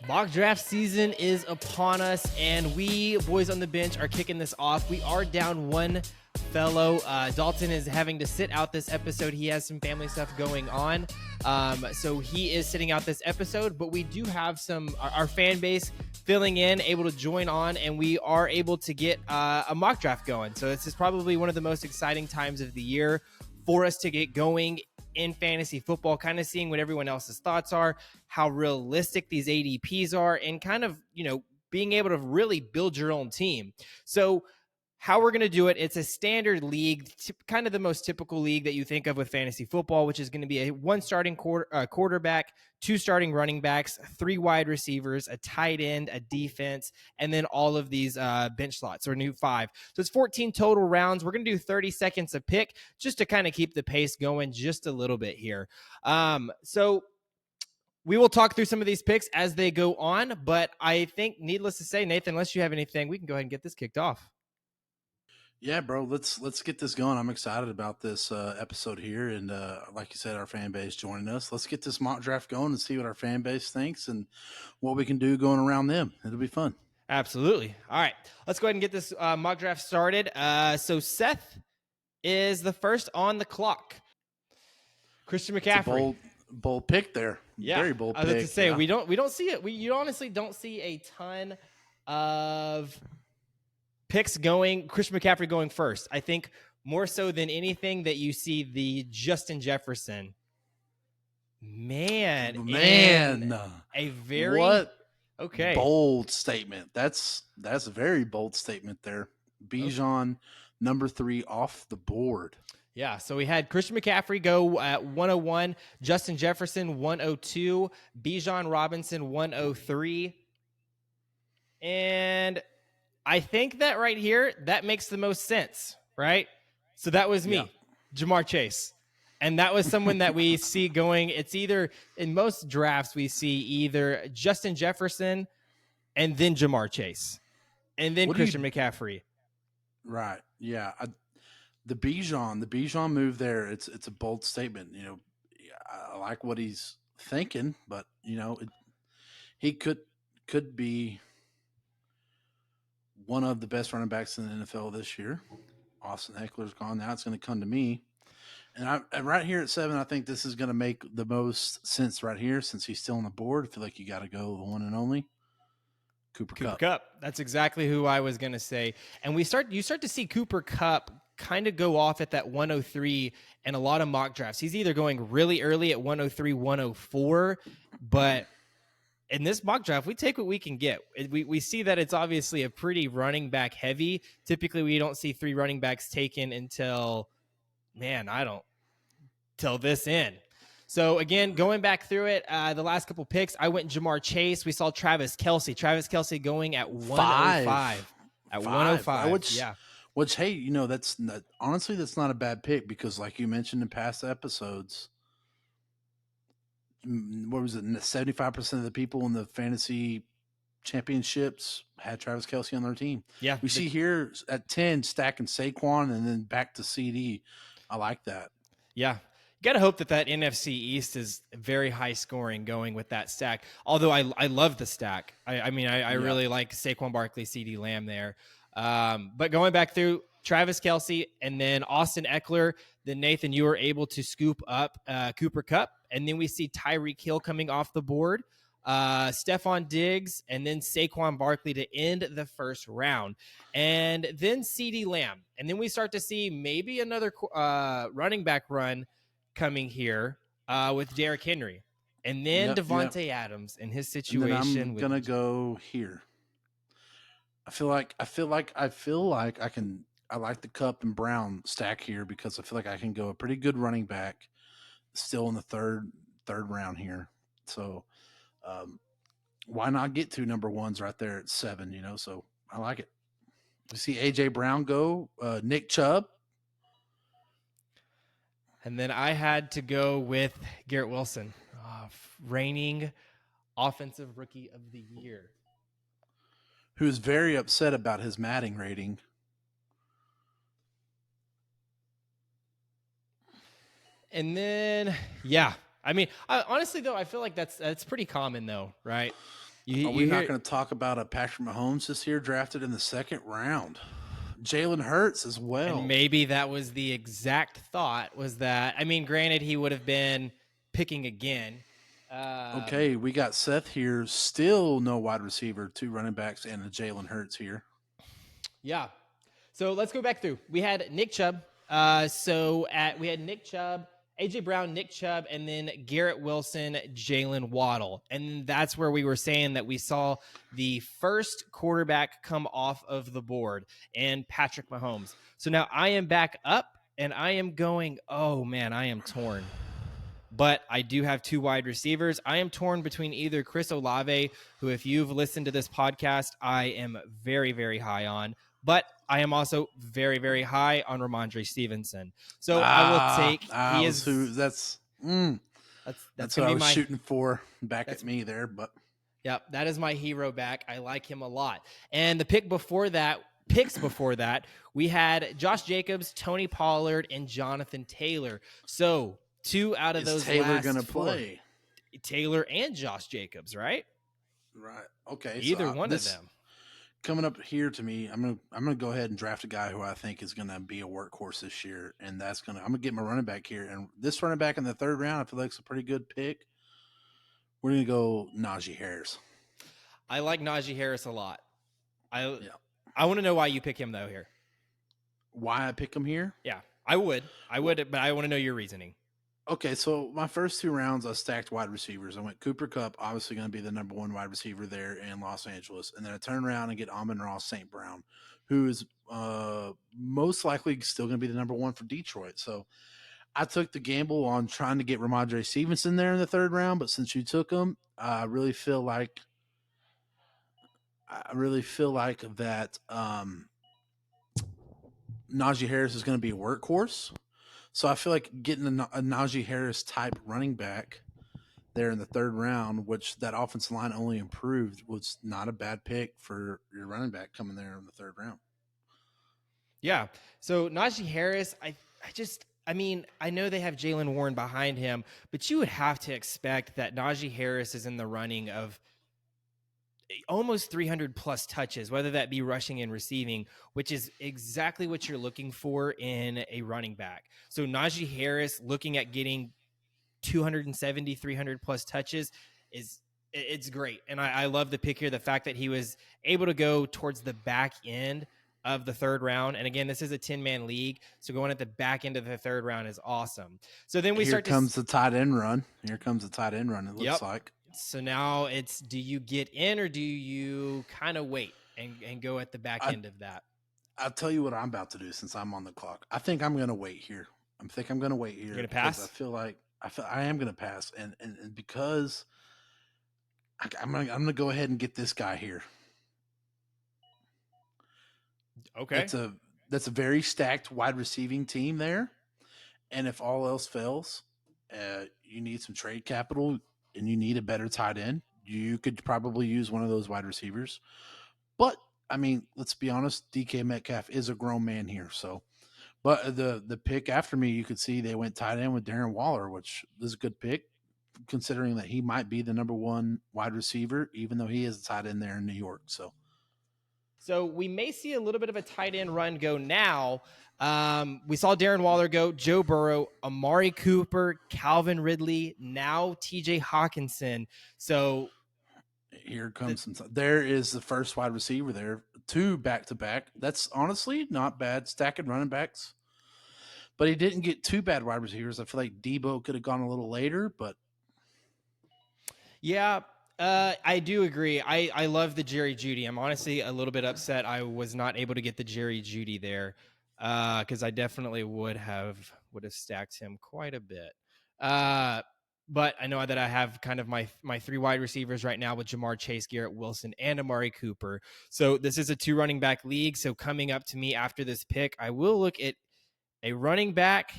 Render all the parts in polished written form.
Mock draft season is upon us, and we, boys on the bench, are kicking this off. We are down one fellow. Dalton is having to sit out this episode. He has some family stuff going on, so he is sitting out this episode, but we do have our fan base filling in, able to join on, and we are able to get a mock draft going. So this is probably one of the most exciting times of the year for us to get going in fantasy football, kind of seeing what everyone else's thoughts are, how realistic these ADPs are, and kind of, being able to really build your own team. So how we're going to do it, it's a standard league, kind of the most typical league that you think of with fantasy football, which is going to be a one starting quarterback, two starting running backs, three wide receivers, a tight end, a defense, and then all of these bench slots, or new 5. So it's 14 total rounds. We're going to do 30 seconds a pick just to kind of keep the pace going just a little bit here. So we will talk through some of these picks as they go on, but I think, needless to say, Nathan, unless you have anything, we can go ahead and get this kicked off. Yeah, bro, let's get this going. I'm excited about this episode here, and like you said, our fan base joining us. Let's get this mock draft going and see what our fan base thinks and what we can do going around them. It'll be fun. Absolutely. All right, let's go ahead and get this mock draft started. So Seth is the first on the clock. Christian McCaffrey. It's a bold pick there. Yeah, Very bold I was pick. about to say, yeah. we don't see it. You honestly don't see a ton of picks going, Christian McCaffrey going first. I think more so than anything that you see the Justin Jefferson. Man, a very bold statement. That's a very bold statement there. Bijan, number 3 off the board. Yeah, so we had Christian McCaffrey go at 101, Justin Jefferson 102, Bijan Robinson 103. And I think that right here, that makes the most sense, right? So that was me, Jamar Chase. And that was someone that we see going, it's either, in most drafts, we see either Justin Jefferson and then Jamar Chase and then Christian McCaffrey. Right, yeah. The Bijan move there, it's a bold statement. I like what he's thinking, but, he could be one of the best running backs in the NFL this year. Austin Eckler's gone. Now it's going to come to me. And right here at 7, I think this is going to make the most sense right here since he's still on the board. I feel like you got to go the one and only Cooper Kupp. That's exactly who I was going to say. And you start to see Cooper Kupp kind of go off at that 103 and a lot of mock drafts. He's either going really early at 103, 104, but in this mock draft, we take what we can get. We see that it's obviously a pretty running back heavy. Typically, we don't see 3 running backs taken until this end. So again, going back through it, the last couple picks, I went Jamar Chase. We saw Travis Kelce going at 105. At 105, Which, hey, that's not a bad pick because, like you mentioned in past episodes, what was it? 75% of the people in the fantasy championships had Travis Kelce on their team. Yeah, we see here at 10 stacking Saquon and then back to CD. I like that. Yeah. You got to hope that NFC East is very high scoring going with that stack. Although I love the stack. I really like Saquon Barkley, CD Lamb there. But going back through Travis Kelce and then Austin Eckler, then Nathan, you were able to scoop up Cooper Kupp. And then we see Tyreek Hill coming off the board, Stephon Diggs, and then Saquon Barkley to end the first round. And then CD Lamb. And then we start to see maybe another running back run coming here with Derrick Henry. And then Devontae Adams in his situation. I'm going to go here. I like the Kupp and Brown stack here because I feel like I can go a pretty good running back still in the third round here. So why not get 2 number 1s right there at 7, so I like it. You see AJ Brown go, Nick Chubb. And then I had to go with Garrett Wilson, reigning offensive rookie of the year. Who's very upset about his Madden rating. And then, yeah. I mean, honestly, though, I feel like that's pretty common, though, right? You Are we you not hear, going to talk about a Patrick Mahomes this year drafted in the second round? Jalen Hurts as and well. maybe that was the exact thought. Was that, I mean, granted, he would have been picking again. Okay, we got Seth here. Still no wide receiver, two running backs, and a Jalen Hurts here. Yeah. So let's go back through. We had Nick Chubb. We had Nick Chubb, AJ Brown, Nick Chubb, and then Garrett Wilson, Jalen Waddle, and that's where we were saying that we saw the first quarterback come off of the board, and Patrick Mahomes. So now I am back up, and I am going. Oh man, I am torn. But I do have two wide receivers. I am torn between either Chris Olave, who, if you've listened to this podcast, I am very, very high on, but I am also very, very high on Ramondre Stevenson. So I will take. I He was who is. That's that's going what to I be was my. shooting for back That's at me there, but Yep, that is my hero back. I like him a lot. And the picks before that, we had Josh Jacobs, Tony Pollard, and Jonathan Taylor. So 2 out of is those Taylor gonna last 4, play? Taylor and Josh Jacobs, right? Right. Okay. So Either one of this them. coming up here to me, I'm gonna go ahead and draft a guy who I think is gonna be a workhorse this year, and I'm gonna get my running back here. And this running back in the third round, I feel like it's a pretty good pick. We're gonna go Najee Harris. I like Najee Harris a lot. I Yeah. I want to know why you pick him though here. Why I pick him here? Yeah, I would, but I want to know your reasoning. Okay, so my first 2 rounds, I stacked wide receivers. I went Cooper Cup, obviously going to be the number one wide receiver there in Los Angeles, and then I turn around and get Amon-Ra St. Brown, who is most likely still going to be the number one for Detroit. So I took the gamble on trying to get Ramondre Stevenson there in the third round, but since you took him, I really feel like that Najee Harris is going to be a workhorse. So I feel like getting a Najee Harris type running back there in the third round, which that offensive line only improved, was not a bad pick for your running back coming there in the third round. Yeah. So Najee Harris, I mean, I know they have Jalen Warren behind him, but you would have to expect that Najee Harris is in the running of almost 300 plus touches, whether that be rushing and receiving, which is exactly what you're looking for in a running back. So Najee Harris looking at getting 270, 300 plus touches it's great. And I love the pick here. The fact that he was able to go towards the back end of the third round. And again, this is a 10-man league. So going at the back end of the third round is awesome. So then we Here start to. comes the tight end run. Here comes the tight end run, it looks Yep. like. So now it's, do you get in or do you kind of wait and go at the back end of that? I'll tell you what I'm about to do since I'm on the clock. I think I'm going to wait here. I'm going to wait here. You're going to pass? I am going to pass. And because I'm going to go ahead and get this guy here. Okay. That's a very stacked wide receiving team there. And if all else fails, you need some trade capital and you need a better tight end. You could probably use one of those wide receivers. But I mean, let's be honest, DK Metcalf is a grown man here. So, but the pick after me, you could see they went tight end with Darren Waller, which is a good pick, considering that he might be the number one wide receiver, even though he is a tight end there in New York. So we may see a little bit of a tight end run go now. We saw Darren Waller go, Joe Burrow, Amari Cooper, Calvin Ridley, now TJ Hawkinson. So here comes there is the first wide receiver there, 2 back-to-back. That's honestly not bad, stacking running backs. But he didn't get 2 bad wide receivers. I feel like Debo could have gone a little later, but yeah, I do agree. I love the Jerry Jeudy. I'm honestly a little bit upset I was not able to get the Jerry Jeudy there because I definitely would have stacked him quite a bit. But I know that I have kind of my 3 wide receivers right now with Jamar Chase, Garrett Wilson, and Amari Cooper. So this is a 2 running back league. So coming up to me after this pick, I will look at a running back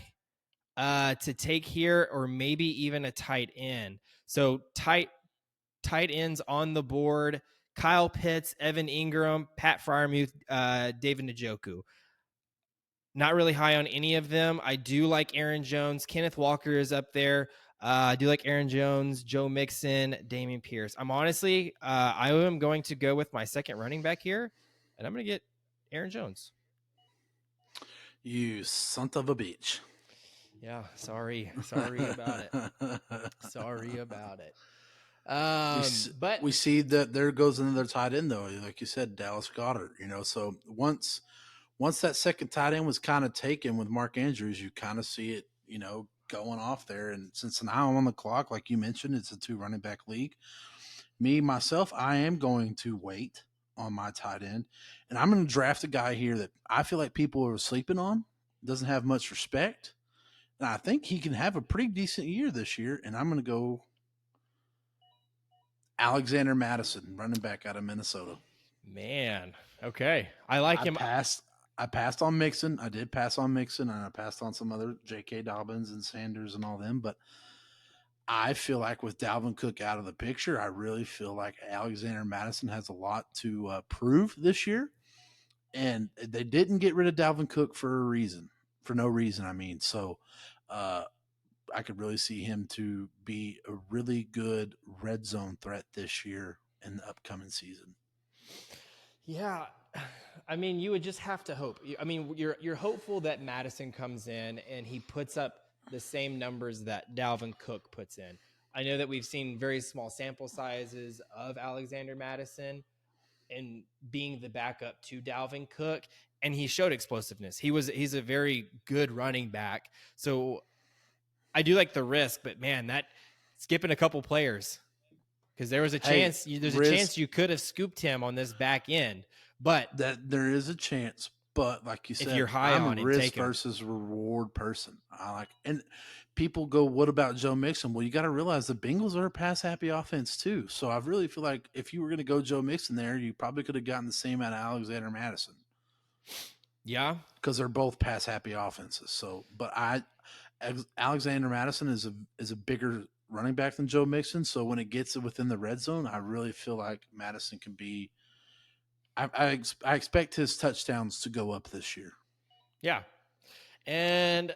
to take here, or maybe even a tight end. So tight ends on the board: Kyle Pitts, Evan Ingram, Pat Fryermuth, David Njoku. Not really high on any of them. I do like Aaron Jones. Kenneth Walker is up there. I do like Aaron Jones, Joe Mixon, Damian Pierce. I'm honestly, I am going to go with my second running back here, and I'm going to get Aaron Jones. You son of a bitch. Yeah, sorry about it. Sorry about it. we But we see that there goes another tight end though, like you said, Dallas Goddard. So once that second tight end was kind of taken with Mark Andrews, you kind of see it, going off there. And since now I'm on the clock, like you mentioned, it's a two running back league. Me myself, I am going to wait on my tight end, and I'm going to draft a guy here that I feel like people are sleeping on. Doesn't have much respect, and I think he can have a pretty decent year this year. And I'm going to go Alexander Madison, running back out of Minnesota. man, okay, I like I him. passed. I passed on Mixon. I did pass on Mixon, and I passed on some other J.K. Dobbins and Sanders and all them. But I feel like with Dalvin Cook out of the picture, I really feel like Alexander Madison has a lot to prove this year. And they didn't get rid of Dalvin Cook for a reason, for no reason. I mean, so uh, I could really see him to be a really good red zone threat this year in the upcoming season. Yeah, I mean, you would just have to hope. I mean, you're hopeful that Madison comes in and he puts up the same numbers that Dalvin Cook puts in. I know that we've seen very small sample sizes of Alexander Madison and being the backup to Dalvin Cook, and he showed explosiveness. He's a very good running back. So I do like the risk, but man, that skipping a couple players because there was a Hey, chance. There's a risk chance you could have scooped him on this back end, but that there is a chance, but like you if said, you're high I'm a on him, risk take him. versus reward person. I like, and people go, "What about Joe Mixon?" Well, you got to realize the Bengals are a pass happy offense too. So I really feel like if you were going to go Joe Mixon there, you probably could have gotten the same out of Alexander Madison Yeah, because they're both pass happy offenses. So, but Alexander Madison is a bigger running back than Joe Mixon. So when it gets within the red zone, I really feel like Madison can be. I expect his touchdowns to go up this year. yeah, and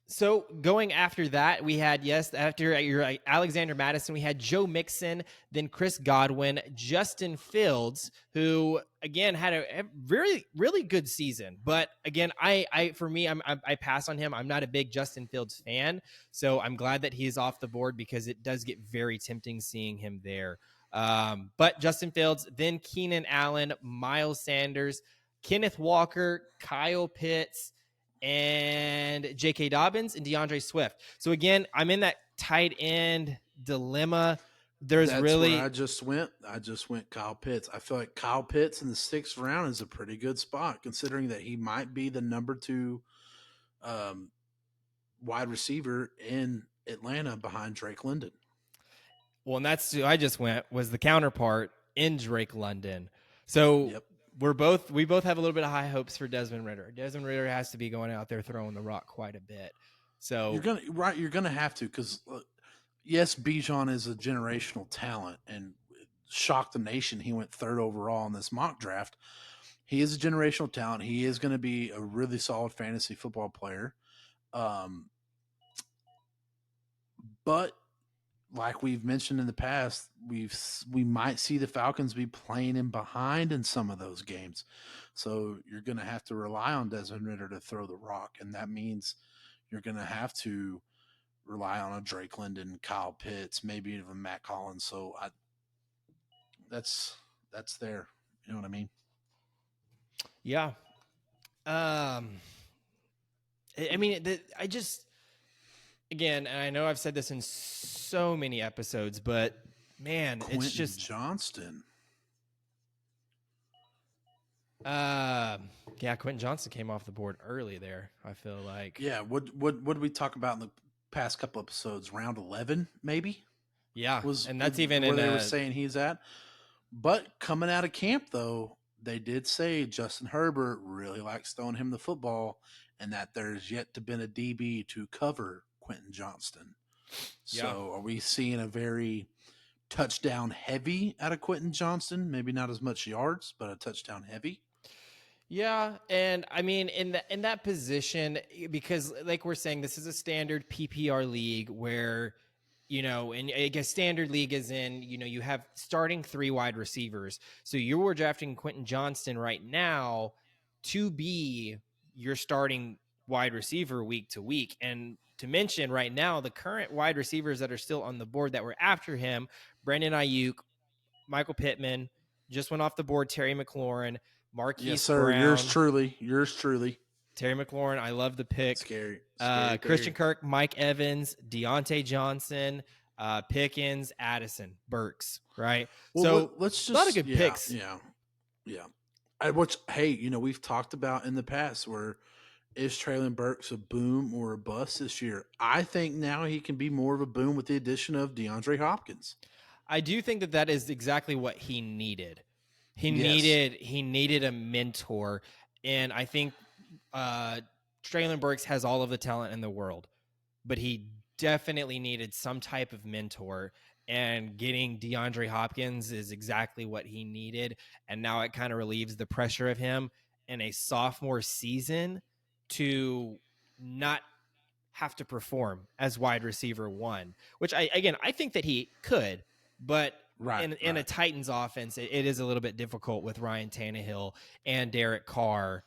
so going after that, we had after your Alexander Madison, we had Joe Mixon, then Chris Godwin, Justin Fields, who again had a really really good season. But again, I for me, I pass on him. I'm not a big Justin Fields fan, so I'm glad that he's off the board because it does get very tempting seeing him there. But Justin Fields, then Keenan Allen, Miles Sanders, Kenneth Walker, Kyle Pitts, and J.K. Dobbins and DeAndre Swift. So again, I'm in that tight end dilemma. There's That's where really I just went. I just went Kyle Pitts. I feel like Kyle Pitts in the sixth round is a pretty good spot, considering that he might be the number two um, wide receiver in Atlanta behind Drake London. well, and that's who I just went was the counterpart in Drake London. So Yep. we both have a little bit of high hopes for Desmond Ritter. Desmond Ritter has to be going out there throwing the rock quite a bit. So You're gonna have to because yes, Bijan is a generational talent and shocked the nation. He went third overall in this mock draft. He is a generational talent. He is going to be a really solid fantasy football player. Um, but like we've mentioned in the past, we might see the Falcons be playing in behind in some of those games. So you're going to have to rely on Desmond Ritter to throw the rock, and that means you're going to have to rely on a Drake London, Kyle Pitts, maybe even Matt Collins. So that's there. You know what I mean? yeah. I mean, I just again, and I know I've said this in so many episodes, but man, it's Quentin just Johnston. yeah, Quentin Johnson came off the board early there. I feel like Yeah, what did we talk about in the past couple episodes? Round 11, maybe yeah, was and that's even where in they were saying he's at. But coming out of camp, though, they did say Justin Herbert really likes throwing him the football, and that there's yet to been a DB to cover Quentin Johnston. yeah. So, are we seeing a very touchdown heavy out of Quentin Johnston? Maybe not as much yards, but a touchdown heavy. Yeah, and I mean in that position, because like we're saying, this is a standard PPR league where, and I guess standard league is in, you have starting 3 wide receivers. So you were drafting Quentin Johnston right now to be your starting wide receiver week to week. And to mention right now, the current wide receivers that are still on the board that were after him: Brandon Ayuk, Michael Pittman, just went off the board, Terry McLaurin, Yes, Marquise sir. Yours Brown. truly. Yours truly. Terry McLaurin, I love the pick. Scary. Scary Christian Terry. Kirk, Mike Evans, Deontay Johnson, Pickens, Addison, Burks, right? Well, So let's a lot of just good picks. yeah. Hey, we've talked about in the past where is Traylon Burks a boom or a bust this year? I think now he can be more of a boom with the addition of DeAndre Hopkins. I do think that that is exactly what he needed. Yes. He needed a mentor, and I think uh, Traylon Burks has all of the talent in the world, but he definitely needed some type of mentor. And getting DeAndre Hopkins is exactly what he needed. And now it kind of relieves the pressure of him in a sophomore season to not have to perform as wide receiver 1, which I think that he could, but Right, in a right. Titans offense, it is a little bit difficult with Ryan Tannehill and Derek Carr.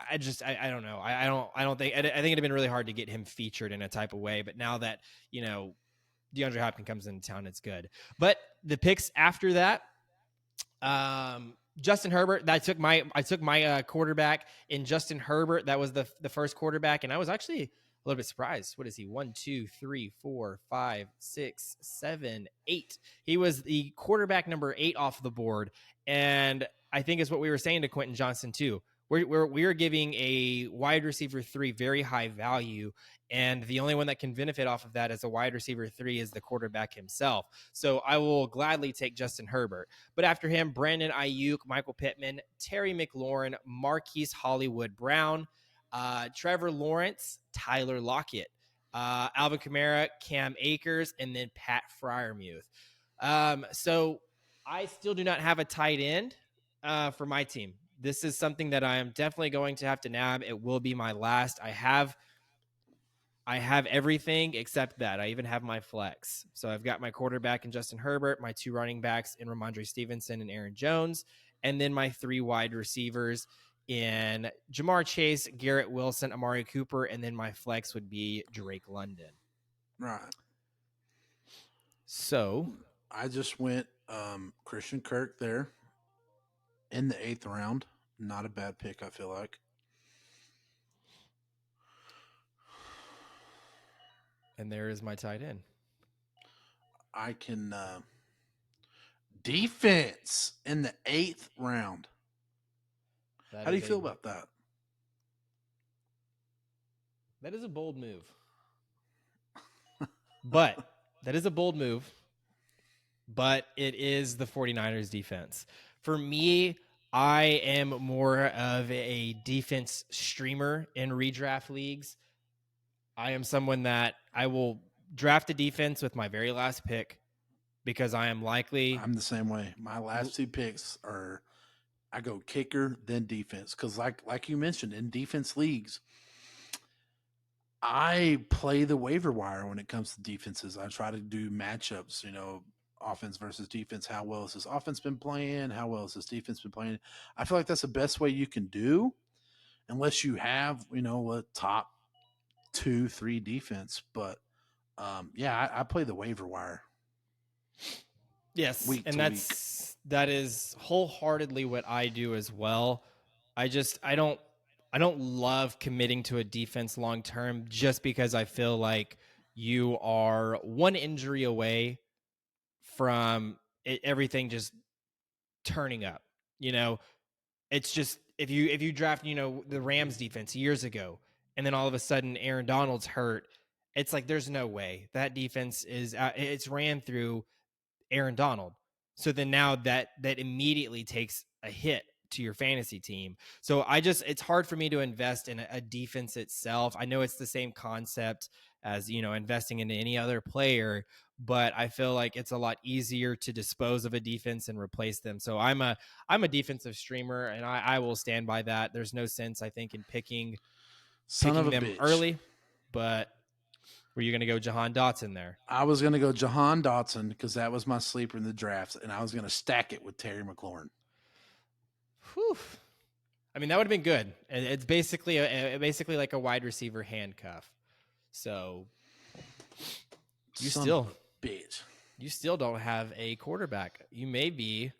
I don't know. I don't think, I think it'd have been really hard to get him featured in a type of way. But now that, DeAndre Hopkins comes into town, it's good. But the picks after that, Justin Herbert. I took my quarterback in Justin Herbert. That was the first quarterback, and I was actually a little bit surprised. What is he? 1, 2, 3, 4, 5, 6, 7, 8. He was the quarterback number 8 off the board, and I think is what we were saying to Quentin Johnson too. We're giving a wide receiver 3 very high value, and the only one that can benefit off of that as a wide receiver 3 is the quarterback himself. So I will gladly take Justin Herbert. But after him, Brandon Ayuk, Michael Pittman, Terry McLaurin, Marquise Hollywood Brown, Trevor Lawrence, Tyler Lockett, Alvin Kamara, Cam Akers, and then Pat Fryermuth. So I still do not have a tight end for my team. This is something that I am definitely going to have to nab. It will be my last. I have everything except that. I even have my flex. So I've got my quarterback in Justin Herbert, my 2 running backs in Ramondre Stevenson and Aaron Jones, and then my 3 wide receivers in Jamar Chase, Garrett Wilson, Amari Cooper, and then my flex would be Drake London. Right. So I just went Christian Kirk there in the 8th round. Not a bad pick, I feel like. and there is my tight end. I can defense in the 8th round. How do you feel about that? That is a bold move. But that is a bold move. But it is the 49ers defense. For me, I am more of a defense streamer in redraft leagues. I am someone that I will draft a defense with my very last pick because I am likely. I'm the same way. My last 2 picks are I go kicker then defense because like you mentioned in defense leagues, I play the waiver wire when it comes to defenses. I try to do matchups, offense versus defense. How well has this offense been playing? How well has this defense been playing? I feel like that's the best way you can do, unless you have, a top 2, 3 defense. But yeah, I play the waiver wire. Yes, Week and to week. that is wholeheartedly what I do as well. I don't love committing to a defense long term just because I feel like you are one injury away from everything just turning up. It's just if you draft, the Rams defense years ago and then all of a sudden Aaron Donald's hurt, it's like there's no way that defense is it's ran through Aaron Donald. So then now that immediately takes a hit to your fantasy team. So it's hard for me to invest in a defense itself. I know it's the same concept as, investing into any other player, but I feel like it's a lot easier to dispose of a defense and replace them. So I'm a defensive streamer, and I will stand by that. There's no sense, I think, in picking Son of a them bitch. early, but were you going to go Jahan Dotson there? I was going to go Jahan Dotson because that was my sleeper in the drafts, and I was going to stack it with Terry McLaurin. Whew. I mean, that would have been good. And it's basically basically like a wide receiver handcuff. So you Son still of a bitch. You still don't have a quarterback. You may be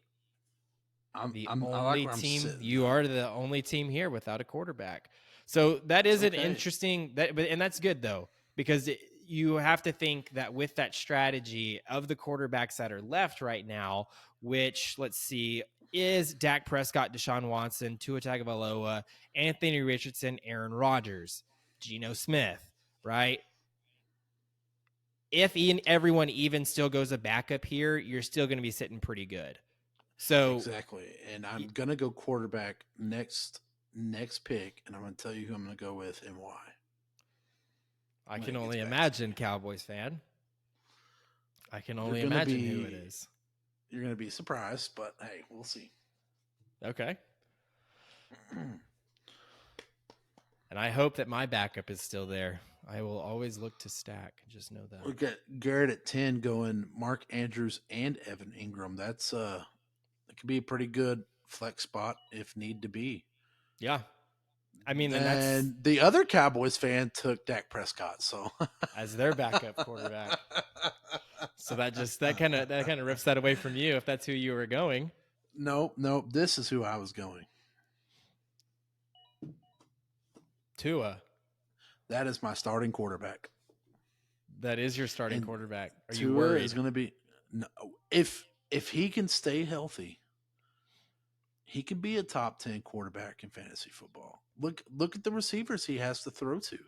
I like only where I'm team. sitting. You are the only team here without a quarterback. So that is an Okay. interesting and that's good though, because you have to think that with that strategy of the quarterbacks that are left right now, which let's see, is Dak Prescott, Deshaun Watson, Tua Tagovailoa, Anthony Richardson, Aaron Rodgers, Geno Smith, right? If everyone even still goes a backup here, you're still going to be sitting pretty good. So Exactly. And I'm going to go quarterback next pick, and I'm going to tell you who I'm going to go with and why. I can only imagine, Cowboys fan. I can only imagine who it is. You're going to be surprised, but hey, we'll see. Okay. And I hope that my backup is still there. I will always look to stack. Just know that. We got Garrett at 10 going Mark Andrews and Evan Ingram. That's it could be a pretty good flex spot if need to be. Yeah. I mean, and the other Cowboys fan took Dak Prescott, so as their backup quarterback. So that kind of rips that away from you if that's who you were going. Nope. This is who I was going. Tua. That is my starting quarterback. That is your starting quarterback. Are Tua you worried? Is going to be if he can stay healthy, he can be a top 10 quarterback in fantasy football. Look at the receivers he has to throw to.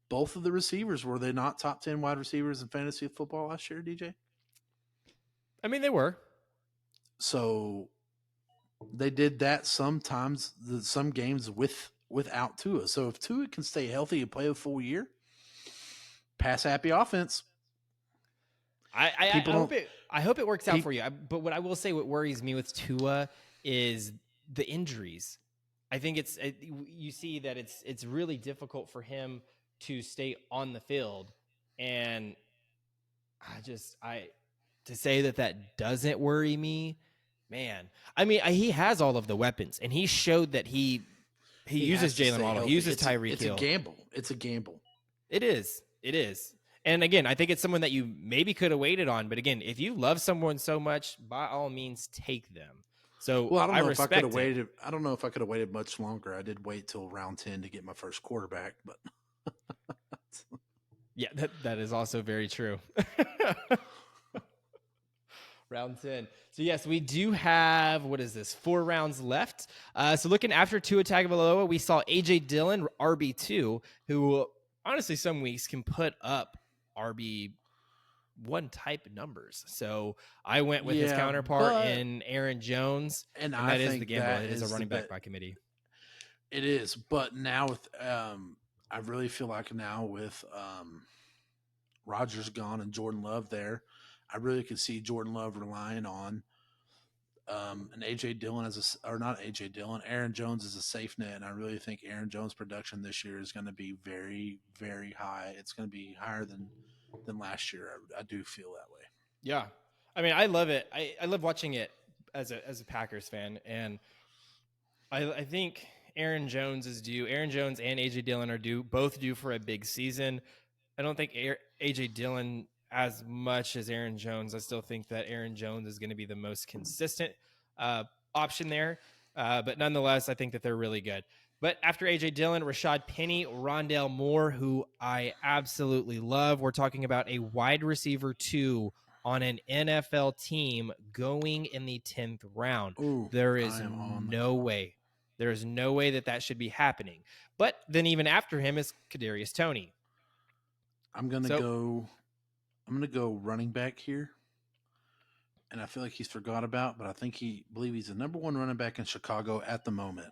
Both of the receivers, were they not top 10 wide receivers in fantasy football last year, DJ? I mean, they were. So they did that sometimes, some games without Tua. So if Tua can stay healthy and play a full year, pass happy offense. I hope it works out for you. But what I will say, what worries me with Tua is the injuries. I think you see that it's really difficult for him to stay on the field, and to say that doesn't worry me, man. I mean, he has all of the weapons, and he showed that he uses Jalen Waddle, he uses Tyreek Hill. It's a gamble. It is. And again, I think it's someone that you maybe could have waited on. But again, if you love someone so much, by all means, take them. So I don't know if I could have waited. I don't know if I could have waited much longer. I did wait till round 10 to get my first quarterback, but yeah, that is also very true. Round 10. So yes, we do have, 4 rounds left. So looking after Tua Tagovailoa, we saw AJ Dillon, RB2, who honestly some weeks can put up RB1 type numbers. So I went with his counterpart in Aaron Jones, and that is the gamble. It is a running back by committee. It is, but now with I really feel like now with Rodgers gone and Jordan Love there, I really could see Jordan Love relying on an AJ Dillon Aaron Jones is a safe net, and I really think Aaron Jones' production this year is going to be very, very high. It's going to be higher than last year. I do feel that way. Yeah, I mean, I love it. I love watching it as a Packers fan, and I think Aaron Jones is due. Aaron Jones and AJ Dillon are both due for a big season. I don't think AJ Dillon as much as Aaron Jones. I still think that Aaron Jones is going to be the most consistent option there. But nonetheless, I think that they're really good. But after AJ Dillon, Rashad Penny, Rondale Moore, who I absolutely love. We're talking about a wide receiver 2 on an NFL team going in the 10th round. Ooh, there is no way. There is no way that should be happening. But then even after him is Kadarius Toney. I'm going to go running back here. And I feel like he's forgot about, but I believe he's the number 1 running back in Chicago at the moment.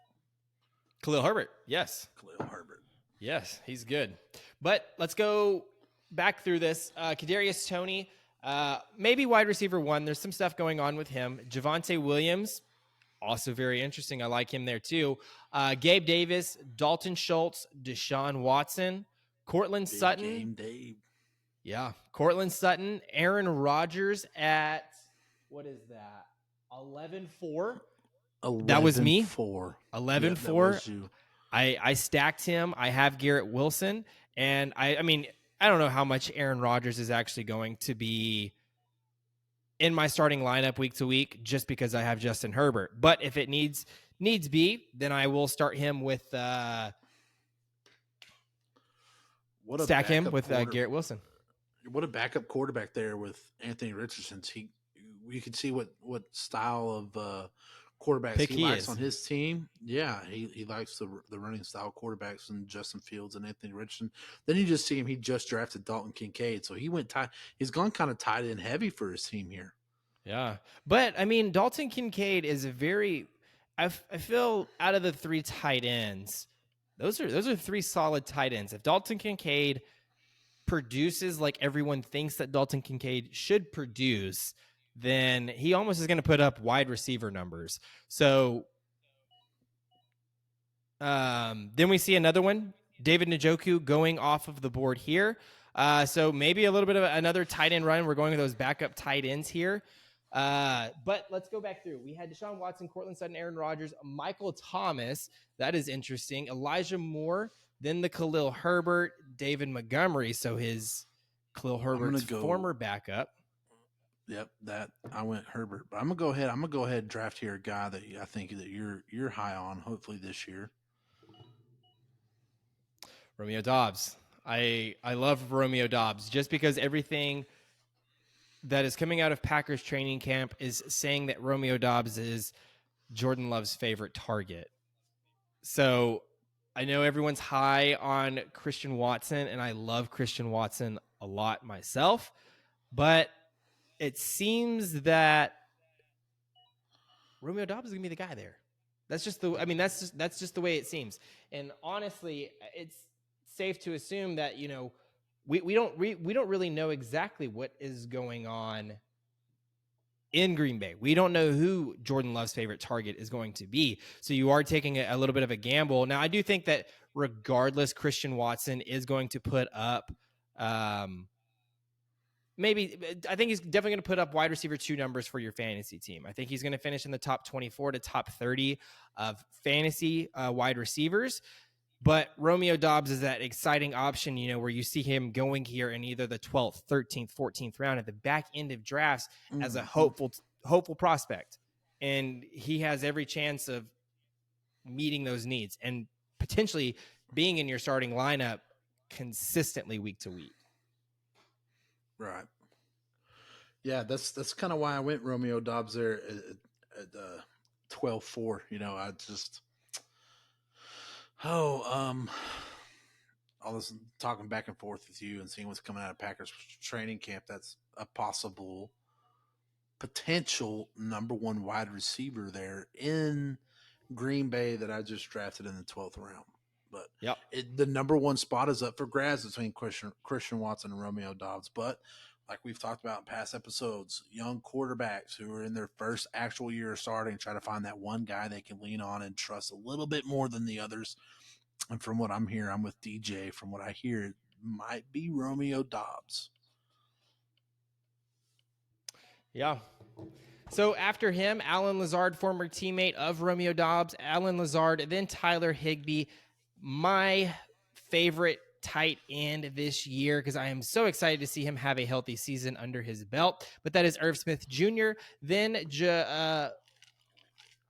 Khalil Herbert. Yes. Khalil Herbert. Yes, he's good. But let's go back through this. Kadarius Toney, maybe wide receiver one. There's some stuff going on with him. Javonte Williams, also very interesting. I like him there too. Gabe Davis, Dalton Schultz, Deshaun Watson, Cortland Big Sutton. game, Dave. Yeah, Cortland Sutton, Aaron Rodgers at what is that? 11-4. That was me. 4. 11-4. I stacked him. I have Garrett Wilson, and I mean, I don't know how much Aaron Rodgers is actually going to be in my starting lineup week to week, just because I have Justin Herbert. But if it needs be, then I will start him with stack him with Garrett Wilson. What a backup quarterback there with Anthony Richardson. You can see what style of quarterbacks he likes on his team. Yeah, he likes the running style quarterbacks and Justin Fields and Anthony Richardson. Then you just see him. He just drafted Dalton Kincaid, so he's gone kind of tight end heavy for his team here. Yeah, but I mean, Dalton Kincaid is a very. I feel out of the 3 tight ends, those are 3 solid tight ends. If Dalton Kincaid produces like everyone thinks that Dalton Kincaid should produce, then he almost is going to put up wide receiver numbers. So then we see another one, David Njoku going off of the board here. So maybe a little bit of another tight end run. We're going with those backup tight ends here. But let's go back through. We had Deshaun Watson, Cortland Sutton, Aaron Rodgers, Michael Thomas. That is interesting. Elijah Moore, then the Khalil Herbert, David Montgomery. So his Khalil Herbert's former backup. Yep, that I went Herbert, but I'm gonna go ahead and draft here a guy that I think that you're high on. Hopefully this year, Romeo Doubs. I love Romeo Doubs just because everything that is coming out of Packers training camp is saying that Romeo Doubs is Jordan Love's favorite target. So I know everyone's high on Christian Watson, and I love Christian Watson a lot myself, but it seems that Romeo Doubs is gonna be the guy there. That's just the way it seems. And honestly, it's safe to assume that we don't really know exactly what is going on in Green Bay. We don't know who Jordan Love's favorite target is going to be. So you are taking a little bit of a gamble. Now, I do think that regardless, Christian Watson is going to put up I think he's definitely going to put up wide receiver 2 numbers for your fantasy team. I think he's going to finish in the top 24 to top 30 of fantasy wide receivers. But Romeo Doubs is that exciting option, where you see him going here in either the 12th, 13th, 14th round at the back end of drafts as a hopeful prospect. And he has every chance of meeting those needs and potentially being in your starting lineup consistently week to week. Right. Yeah, that's kind of why I went Romeo Doubs there at 12-4. I just all this talking back and forth with you and seeing what's coming out of Packers training camp. That's a possible potential number 1 wide receiver there in Green Bay that I just drafted in the 12th round. But the number 1 spot is up for grabs between Christian Watson and Romeo Doubs. But like we've talked about in past episodes, young quarterbacks who are in their first actual year of starting try to find that one guy they can lean on and trust a little bit more than the others. And from what I'm hearing, I'm with DJ. From what I hear, it might be Romeo Doubs. Yeah. So after him, Alan Lazard, former teammate of Romeo Doubs, Alan Lazard, then Tyler Higbee, my favorite tight end this year because I am so excited to see him have a healthy season under his belt. But that is Irv Smith Jr., then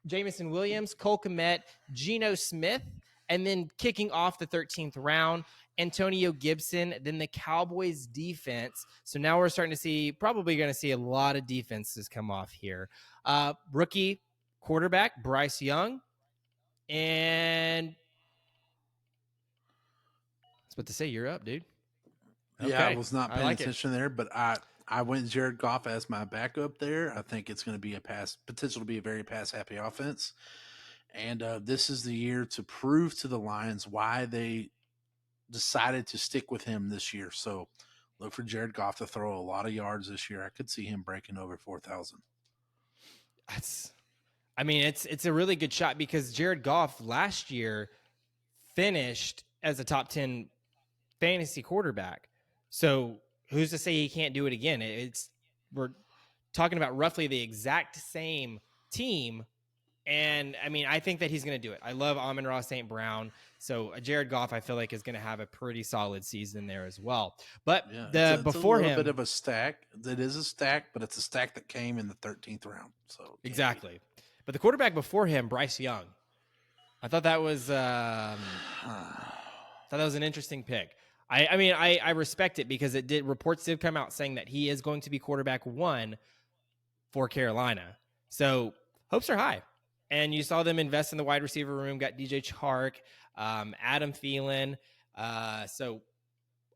Jamison Williams, Cole Kmet, Geno Smith, and then kicking off the 13th round, Antonio Gibson, then the Cowboys defense. So now we're probably going to see a lot of defenses come off here. Rookie quarterback, Bryce Young. And I was about to say, you're up, dude. Okay. Yeah, I was not paying attention there, but I went Jared Goff as my backup there. I think it's going to be potential to be a very pass-happy offense. And this is the year to prove to the Lions why they decided to stick with him this year. So Look for Jared Goff to throw a lot of yards this year. I could see him breaking over 4,000. That's, I mean, it's a really good shot because Jared Goff last year finished as a top 10 fantasy quarterback. So who's to say he can't do it again? It's we're talking about roughly the exact same team. And I mean, I think that he's going to do it. I love Amon-Ra St. Brown. So Jared Goff, I feel like, is going to have a pretty solid season there as well. But Yeah, the it's a before little bit him, of a stack. It is a stack, but it's a stack that came in the 13th round. So can't beat exactly. But the quarterback before him, Bryce Young, I thought that was an interesting pick. I mean, I respect it because reports did come out saying that he is going to be quarterback one for Carolina. So hopes are high. And you saw them invest in the wide receiver room, got DJ Chark, Adam Thielen. So,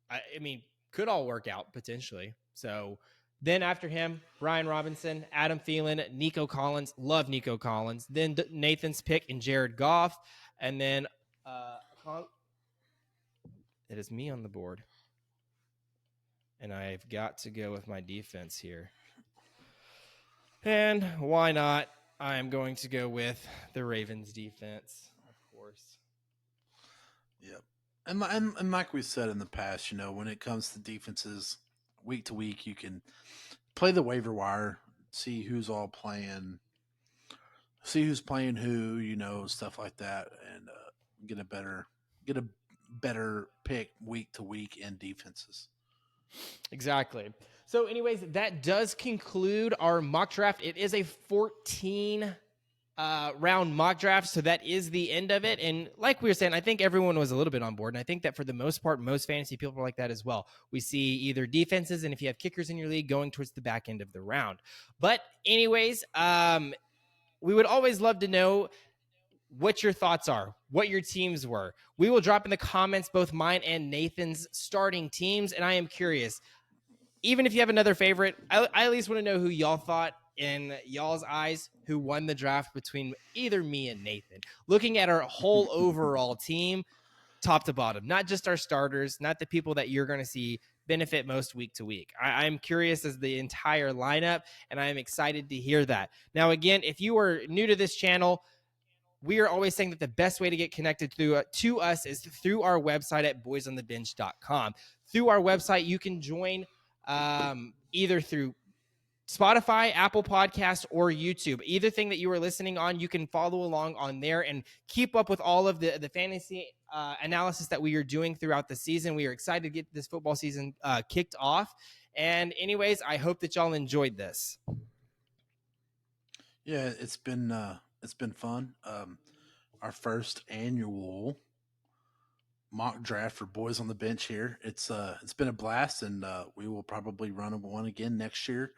I mean, could all work out potentially. So then after him, Brian Robinson, Adam Thielen, Nico Collins. Love Nico Collins. Then Nathan's pick and Jared Goff. And then it is me on the board. And I've got to go with my defense here. And why not? I am going to go with the Ravens defense, of course. Yep. And like we said in the past, when it comes to defenses, week to week, you can play the waiver wire, see who's all playing, see who's playing who, stuff like that, and get a better pick week to week in defenses. Exactly. So, anyways, that does conclude our mock draft. It is a 14 round mock draft, so that is the end of it. And like we were saying, I think everyone was a little bit on board, and I think that for the most part, most fantasy people are like that as well. We see either defenses, and if you have kickers in your league, going towards the back end of the round. But anyways, we would always love to know what your thoughts are, what your teams were. We will drop in the comments both mine and Nathan's starting teams, and I am curious, even if you have another favorite, I at least want to know who y'all thought in y'all's eyes who won the draft between either me and Nathan. Looking at our whole overall team, top to bottom, not just our starters, not the people that you're going to see benefit most week to week. I'm curious as the entire lineup, and I'm excited to hear that. Now, again, if you are new to this channel, we are always saying that the best way to get connected to us is through our website at boysonthebench.com. Through our website, you can join either through Spotify, Apple Podcasts, or YouTube. Either thing that you are listening on, you can follow along on there and keep up with all of the fantasy analysis that we are doing throughout the season. We are excited to get this football season kicked off. And anyways, I hope that y'all enjoyed this. Yeah, it's been fun. Our first annual mock draft for Boys on the Bench here. It's been a blast, and we will probably run one again next year.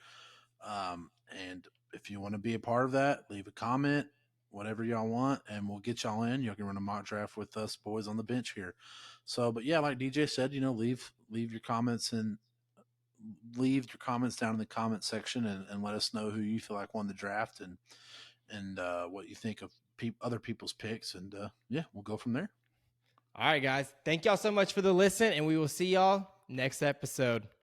And if you want to be a part of that, leave a comment, whatever y'all want, and we'll get y'all in. You can run a mock draft with us Boys on the Bench here. So, but yeah, like DJ said, leave your comments and leave your comments down in the comment section, and let us know who you feel like won the draft, and what you think of other people's picks, and yeah, we'll go from there. All right, guys. Thank y'all so much for the listen, and we will see y'all next episode.